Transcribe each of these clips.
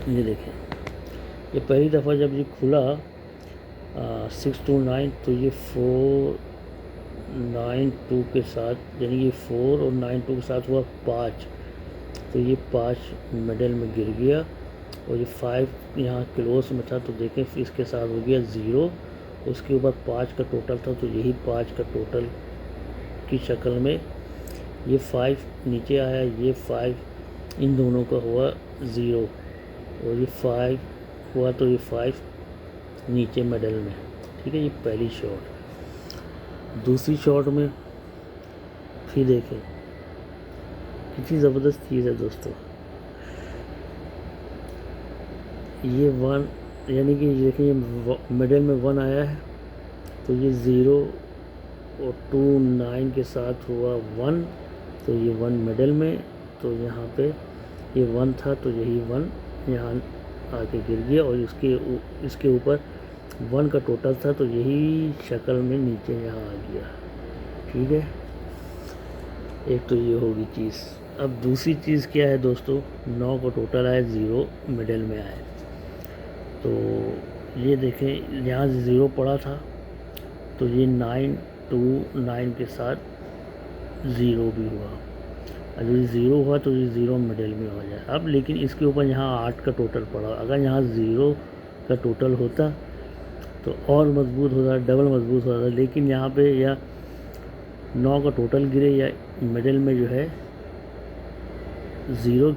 ये देखें, ये पहली दफ़ा जब ये खुला 629, तो ये 492 के साथ, यानी ये 4 और 92 के साथ हुआ 5, तो ये 5 मिडल में गिर गया और ये 5 यहाँ क्लोज में था, तो देखें फिर इसके साथ हो गया 0, उसके ऊपर 5 का टोटल था, तो यही 5 का टोटल की शक्ल में ये 5 नीचे आया, ये 5 इन दोनों का हुआ 0 और ये 5 हुआ, तो ये 5 नीचे मिडल में। ठीक है, ये पहली शॉट। दूसरी शॉट में फिर देखें कितनी ज़बरदस्त चीज़ है दोस्तों, ये 1, यानी कि देखिए मिडल में 1 आया है, तो ये 0 और 2 9 के साथ हुआ 1, तो ये 1 मिडल में, तो यहाँ पे ये 1 था, तो यही 1 यहाँ आके गिर गया और इसके ऊपर 1 का टोटल था, तो यही शक्ल में नीचे यहाँ आ गया। ठीक है, एक तो ये होगी चीज़। अब दूसरी चीज़ क्या है दोस्तों, 9 का टोटल आया, 0 मिडल में आया, तो ये देखें यहाँ 0 पड़ा था, तो ये 9 2 9 के साथ 0 भी हुआ, अगर 0 हुआ तो ये 0 मिडल में हो जाए। अब लेकिन इसके ऊपर यहाँ 8 का टोटल पड़ा, अगर यहाँ 0 का टोटल होता तो और मजबूत होता, डबल मजबूत होता, लेकिन यहाँ पे या 9 का टोटल गिरे या मिडल में जो है 0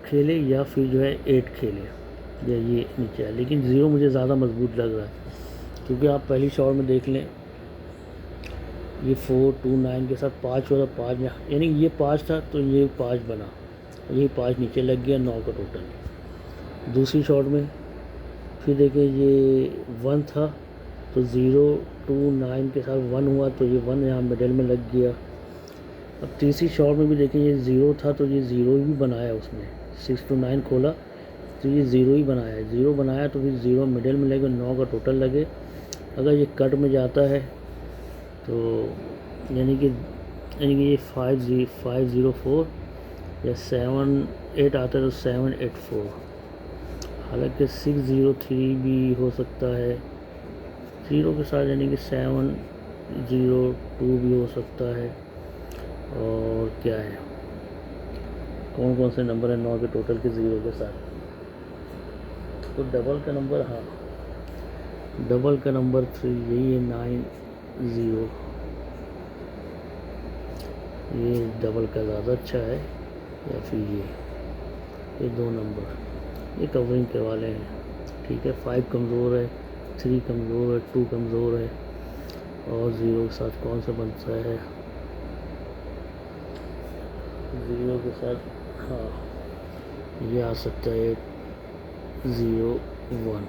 खेले या फिर जो है 8 खेले या ये नीचे आए, लेकिन 0 मुझे ज़्यादा मजबूत लग रहा है, क्योंकि आप पहली शॉट में देख लें ये 4 2 9 के साथ 5 होता, 5 यानी ये 5 था, तो ये 5 बना, ये 5 नीचे लग गया, 9 का टोटल। दूसरी शॉट में फिर देखें ये 1 था, तो 0 2 9 के साथ 1 हुआ, तो ये 1 यहाँ मिडल में लग गया। अब तीसरी शॉट में भी देखें ये 0 था, तो ये 0 ही बनाया उसने, 6 to 9 खोला, तो ये 0 ही बनाया, 0 बनाया, तो फिर 0 मिडल में लगे, 9 का टोटल लगे। अगर ये कट में जाता है तो यानी कि ये 504 या 7 8 आता है, तो 784, हालांकि 603 भी हो सकता है 0 के साथ, यानी कि 702 भी हो सकता है। और क्या है, कौन कौन से नंबर है 9 के टोटल के 0 के साथ, तो डबल का नंबर, हाँ डबल का नंबर 3 यही है, 90, ये डबल का ज़्यादा अच्छा है, या फिर ये 2 नंबर ये कवरिंग के वाले हैं। ठीक है, 5 कमज़ोर है, 3 कमज़ोर है, 2 कमज़ोर है, और 0 के साथ कौन सा बनता है, 0 के साथ हाँ ये आ सकता है 801,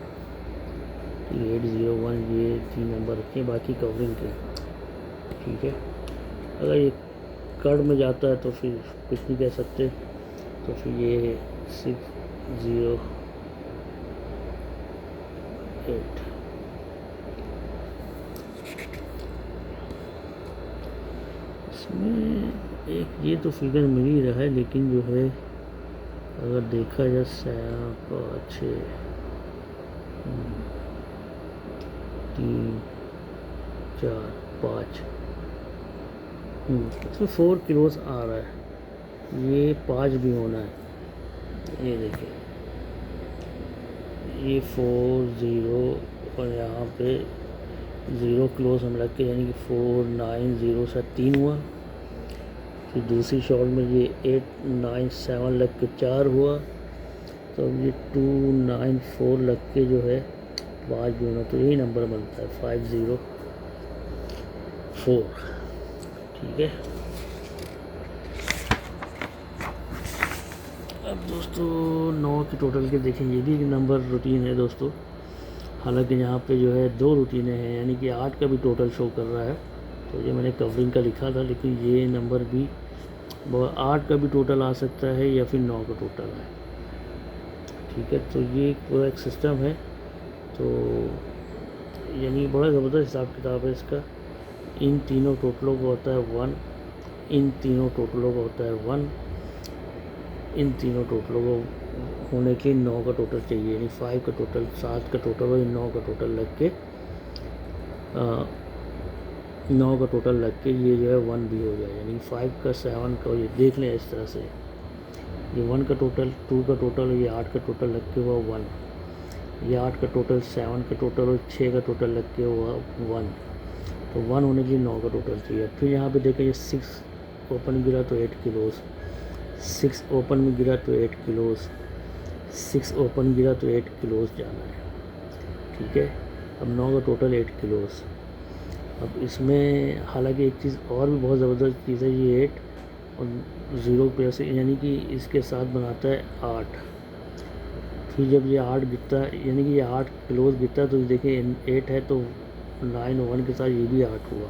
801, ये 3 नंबर रखें, बाकी कवरिंग के। ठीक है, अगर ये कट में जाता है तो फिर कुछ नहीं कह सकते, तो फिर ये 608। इसमें एक ये तो फिगर मिल ही रहा है, लेकिन जो है अगर देखा जाए 5 6 3 4 5 इसमें 4 किलोस आ रहा है, ये 5 भी होना है, ये देखिए ये 4 0 और यहाँ पे 0 क्लोज हम रख के, यानी कि 4 9 0 से 3 हुआ। फिर दूसरी शॉट में ये 8 9 7 लग के 4 हुआ, तो अब ये 2 9 4 लग के जो है 5 भी होना, तो यही नंबर बनता है 504। ठीक है, अब दोस्तों 9 के टोटल के देखें, ये भी एक नंबर रूटीन है दोस्तों, हालांकि यहाँ पे जो है 2 रूटीनें हैं, यानी कि 8 का भी टोटल शो कर रहा है, तो ये मैंने कवरिंग का लिखा था, लेकिन ये नंबर भी 8 का भी टोटल आ सकता है या फिर 9 का टोटल है। ठीक है, तो ये पूरा एक सिस्टम है, तो यानी बड़ा ज़बरदस्त हिसाब किताब है इसका। इन तीनों टोटलों का होता है 1, इन तीनों टोटलों का होता है 1, इन तीनों टोटलों को होने के 9 का टोटल चाहिए, यानी 5 का टोटल, 7 का टोटल और 9 का टोटल लग के 9 का टोटल लग के ये जो है 1 भी हो जाए, यानी 5 का 7 का, ये देख लें इस तरह से, ये 1 का टोटल, 2 का टोटल, ये 8 का टोटल लग के हुआ 1, ये 8 का टोटल, 7 का टोटल और 6 का टोटल लग के हुआ 1, तो 1 होने के लिए 9 का टोटल चाहिए। फिर यहाँ पे देखें, ये 6 ओपन गिरा तो 8 किलोज़, 6 ओपन में गिरा तो 8 किलोज़, 6 ओपन गिरा तो 8 किलोज़ जाना है, ठीक है। अब 9 का टोटल 8 किलोज़। अब इसमें हालांकि एक चीज़ और भी बहुत ज़बरदस्त चीज़ है, ये 8 और 0 पे से, यानी कि इसके साथ बनाता है 8। फिर जब ये 8 गिरता है, यानी कि ये 8 क्लोज गिरता है, तो देखिए 8 है तो 9 और 1 के साथ ये भी 8 हुआ।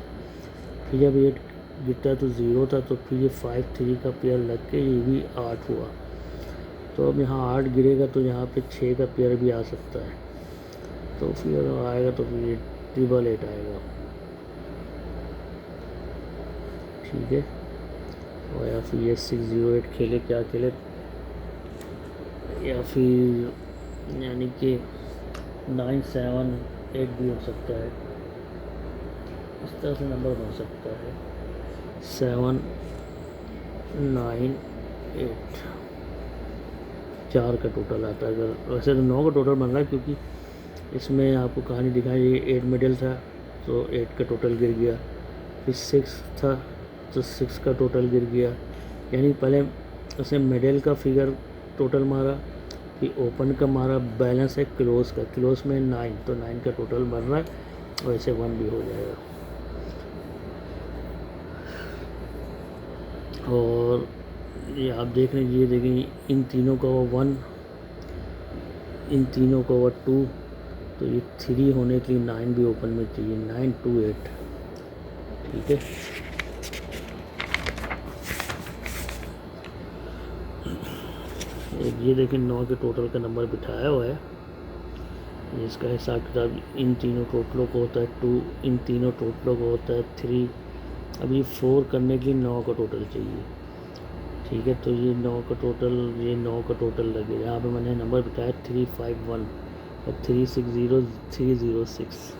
फिर जब 8 गिरता है तो 0 था, तो फिर ये 5 3 का पेयर लग के ये भी 8 हुआ। तो अब यहाँ 8 गिरेगा तो यहाँ पे 6 का पेयर भी आ सकता है, तो फिर अगर आएगा तो फिर ये 888 आएगा, ठीक है। और या फिर ये 608 खेले, क्या खेले, या फिर यानी कि 978 भी हो सकता है, इस तरह से नंबर बन सकता है 798, 4 का टोटल आता है। अगर वैसे तो 9 का टोटल बन रहा है, क्योंकि इसमें आपको कहानी दिखाई, ये 8 मिडल था तो 8 का टोटल गिर गया, फिर 6 था तो 6 का टोटल गिर गया, यानी पहले उसने मिडल का फिगर टोटल मारा, फिर ओपन का मारा, बैलेंस है क्लोज का, क्लोज में 9, तो 9 का टोटल बन रहा है, वैसे 1 भी हो जाएगा। और ये आप देख रहे हैं, ये देखें इन तीनों का वो 1, इन तीनों का वो 2, तो ये 3 होने के लिए 9 भी ओपन में चाहिए, 928, ठीक है। ये देखें 9 के टोटल का नंबर बिठाया हुआ है, इसका हिसाब किताब इन तीनों टोटलों को होता है 2, इन तीनों टोटलों को होता है 3। अब ये 4 करने के लिए 9 का टोटल चाहिए, ठीक है। तो ये 9 का टोटल, ये 9 का टोटल लगे, यहाँ पे मैंने नंबर बिठाया 351 और 360306।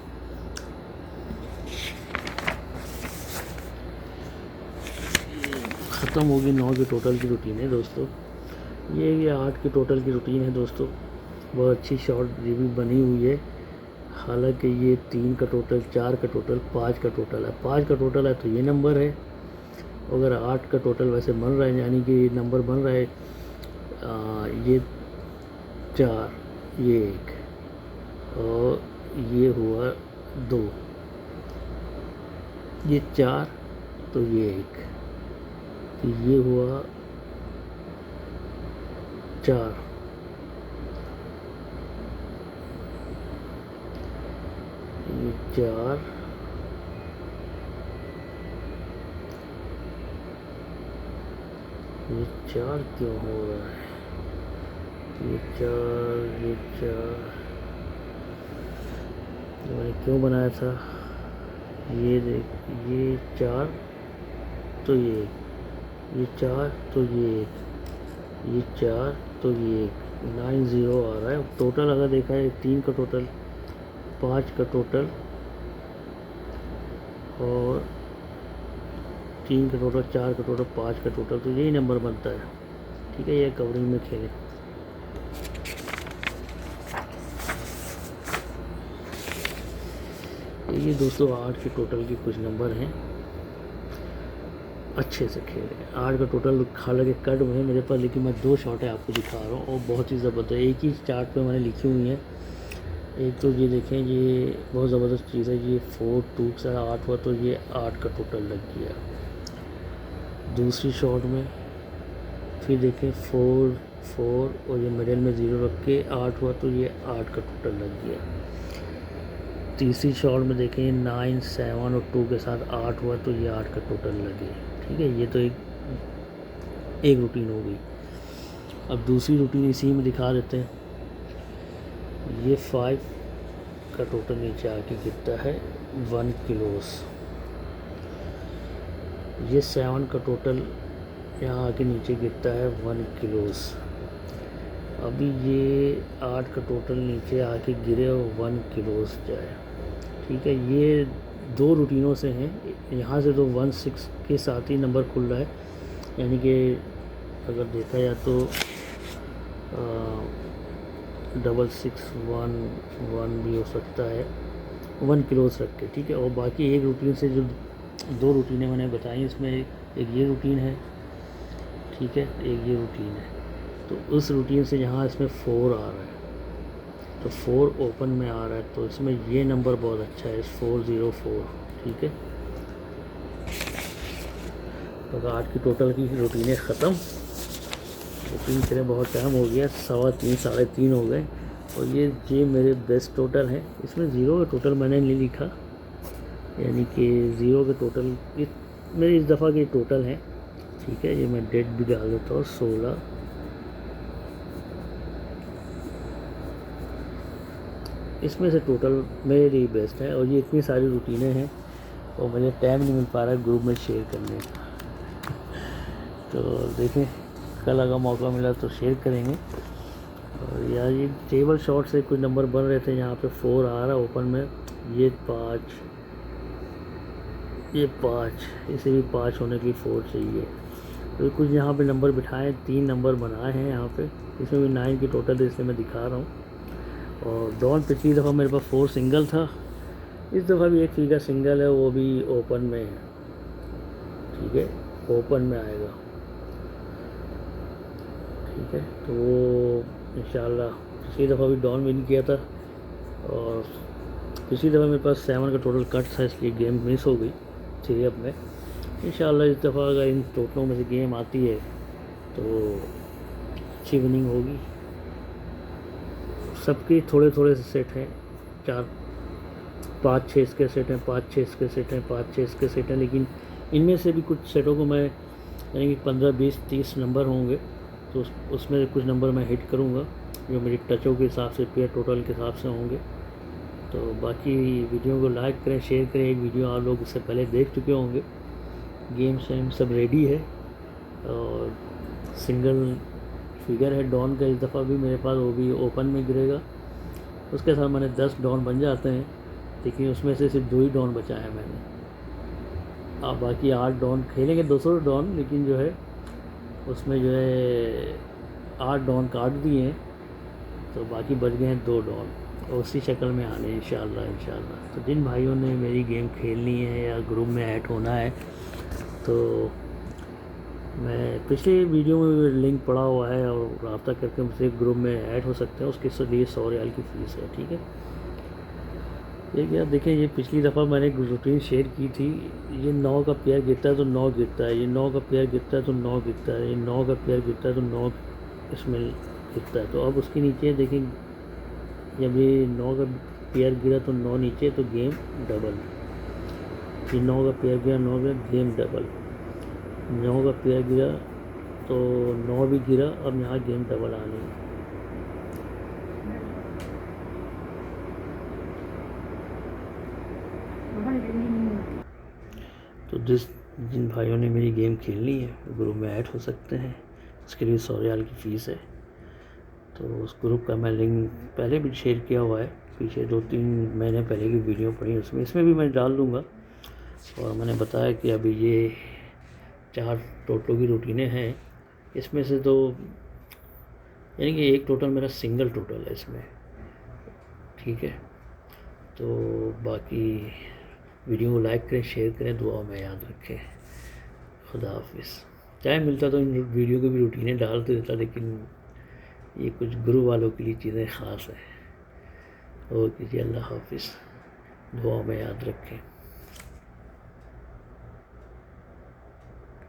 ख़त्म होगी 9 के टोटल की रूटीन है दोस्तों। ये 8 के टोटल की रूटीन है दोस्तों, बहुत अच्छी शॉर्ट ये भी बनी हुई है। हालांकि ये 3 का टोटल, 4 का टोटल, 5 का टोटल है, 5 का टोटल है तो ये नंबर है। अगर 8 का टोटल वैसे बन रहा है, यानी कि नंबर बन रहा है ये 4, ये 1 और ये हुआ 2, ये 4 तो ये 1, तो ये हुआ 4, ये 4, ये 4 क्यों हो रहा है, ये 4, ये 4 मैंने क्यों बनाया था, ये देख, ये 4 तो ये 4 तो ये 4 तो ये 90 आ रहा है टोटल। अगर देखा है 3 का टोटल, 5 का टोटल और 3 का टोटल, 4 का टोटल, 5 का टोटल, तो यही नंबर बनता है, ठीक है। ये कवरिंग में खेलें। ये दोस्तों 8 के टोटल के कुछ नंबर हैं, अच्छे से खेलें। 8 का टोटल हालांकि कट में है मेरे पास, लेकिन मैं 2 शॉटें आपको दिखा रहा हूँ और बहुत ही ज़बरदस्त, एक ही चार्ट पे मैंने लिखी हुई है। एक तो ये देखें, ये बहुत ज़बरदस्त चीज़ है, ये 4 2 के साथ 8 हुआ तो ये 8 का टोटल लग गया। दूसरी शॉट में फिर देखें 4 4 और ये मिडिल में 0 रख के 8 हुआ तो ये 8 का टोटल लग गया। तीसरी शॉट में देखें 9 7 और 2 के साथ 8 हुआ तो ये 8 का टोटल लगे, ठीक है। ये तो एक रूटीन हो गई। अब दूसरी रूटीन इसी में दिखा देते हैं। ये 5 का टोटल नीचे आके गिरता है 1 किलोस, ये 7 का टोटल यहाँ आके नीचे गिरता है 1 किलोस, अभी ये 8 का टोटल नीचे आके गिरे और 1 क्लोज जाए। ठीक है, ये 2 रूटीनों से हैं। यहाँ से तो 16 के साथ ही नंबर खुल रहा है, यानी कि अगर देखा जाए तो 6611 भी हो सकता है 1 क्लोज रख के। ठीक है, और बाकी एक रूटीन से जो 2 रूटीनें मैंने बताई, इसमें एक ये रूटीन है, ठीक है, एक ये रूटीन है। तो उस रूटीन से यहाँ इसमें 4 आ रहा है, तो 4 ओपन में आ रहा है, तो इसमें ये नंबर बहुत अच्छा है 404। ठीक है, तो 8 की टोटल की रूटीनें ख़त्म। रूटीन चले बहुत टाइम हो गया, 3:15 3:30 हो गए। और ये मेरे बेस्ट टोटल हैं। इसमें ज़ीरो का टोटल मैंने नहीं लिखा, यानी कि ज़ीरो के टोटल मेरे इस दफ़ा के टोटल हैं। ठीक है, ये मैं डेट भी डाल देता हूँ 16। इसमें से टोटल मेरे लिए बेस्ट है। और ये इतनी सारी रूटीनें हैं और मुझे टाइम नहीं मिल पा रहा है ग्रुप में शेयर करने का। तो देखें, कल अगर मौका मिला तो शेयर करेंगे। और यार ये टेबल शॉट से कुछ नंबर बन रहे थे, यहाँ पे 4 आ रहा है ओपन में, ये 5, ये 5, इसे भी 5 होने की 4 चाहिए। तो कुछ यहाँ पे नंबर बिठाए, 3 नंबर बनाए हैं यहाँ पे। इसमें भी 9 की टोटल है, इसलिए मैं दिखा रहा हूँ। और डॉन पिछली दफ़ा मेरे पास 4 सिंगल था, इस दफ़ा भी एक फिगर सिंगल है, वो भी ओपन में है। ठीक है, ओपन में आएगा। ठीक है, तो वो इंशाल्लाह पिछली दफ़ा भी डॉन विन किया था, और पिछली दफ़ा मेरे पास 7 का टोटल कट था, इसलिए गेम मिस हो गई थ्री अप में। इंशाल्लाह इस दफ़ा अगर इन टोटलों में से गेम आती है तो अच्छी विनिंग होगी। सबके थोड़े थोड़े से सेट हैं, 4-5-6 इसके सेट हैं, 5-6 इसके सेट हैं, 5-6 इसके सेट हैं। लेकिन इनमें से भी कुछ सेटों को मैं, यानी कि 15, 20, 30 नंबर होंगे, तो उसमें कुछ नंबर मैं हिट करूँगा जो मेरी टचों के हिसाब से, पेयर टोटल के हिसाब से होंगे। तो बाकी वीडियो को लाइक करें, शेयर करें। एक वीडियो आप लोग इससे पहले देख चुके होंगे। गेम शेम सब रेडी है, और सिंगल फिगर है डॉन का इस दफ़ा भी मेरे पास, वो भी ओपन में गिरेगा। उसके साथ मैंने 10 डॉन बन जाते हैं, लेकिन उसमें से सिर्फ 2 ही डॉन बचाए हैं मैंने। अब बाकी 8 डॉन खेलेंगे, 200 डॉन, लेकिन जो है उसमें जो है 8 डॉन काट दिए हैं, तो बाकी बच गए हैं 2 डॉन, और उसी शक्ल में आने इंशाल्लाह। तो जिन भाइयों ने मेरी गेम खेलनी है या ग्रुप में ऐड होना है, तो मैं पिछले वीडियो में लिंक पड़ा हुआ है, और रब्ता करके मुझसे ग्रुप में ऐड हो सकते हैं। उसके लिए 100 रियाल की फ़ीस है। ठीक है, ये क्या देखें, ये पिछली दफ़ा मैंने एक रूटीन शेयर की थी। ये 9 का पेयर गिरता है तो 9 गिरता है, ये 9 का पेयर गिरता है तो 9 गिरता है, ये 9 का पेयर गिरता है तो 9 इसमें गिरता है। तो अब उसके नीचे देखें, जब ये 9 का पेयर गिरा तो 9 नीचे, तो गेम डबल। ये 9 का पेयर गिरा, 9 का गेम डबल। 9 का पेयर गिरा तो 9 भी गिरा, अब यहाँ गेम डबल आनी है। तो जिन भाइयों ने मेरी गेम खेलनी है ग्रुप में ऐड हो सकते हैं। उसके लिए 100 रियाल की फ़ीस है। तो उस ग्रुप का मैं लिंक पहले भी शेयर किया हुआ है, पीछे 2-3 महीने पहले की वीडियो पड़ी इसमें भी मैं डाल दूँगा। और मैंने बताया कि अभी ये 4 टोटलों की रूटीनें हैं, इसमें से तो यानी कि एक टोटल मेरा सिंगल टोटल है इसमें। ठीक है, तो बाकी वीडियो को लाइक करें, शेयर करें, दुआ में याद रखें। खुदा हाफिज़। टाइम मिलता तो इन वीडियो की भी रूटीनें डाल देता, लेकिन ये कुछ गुरु वालों के लिए चीज़ें ख़ास हैं। ओके जी, अल्लाह हाफिज़, दुआ में याद रखें।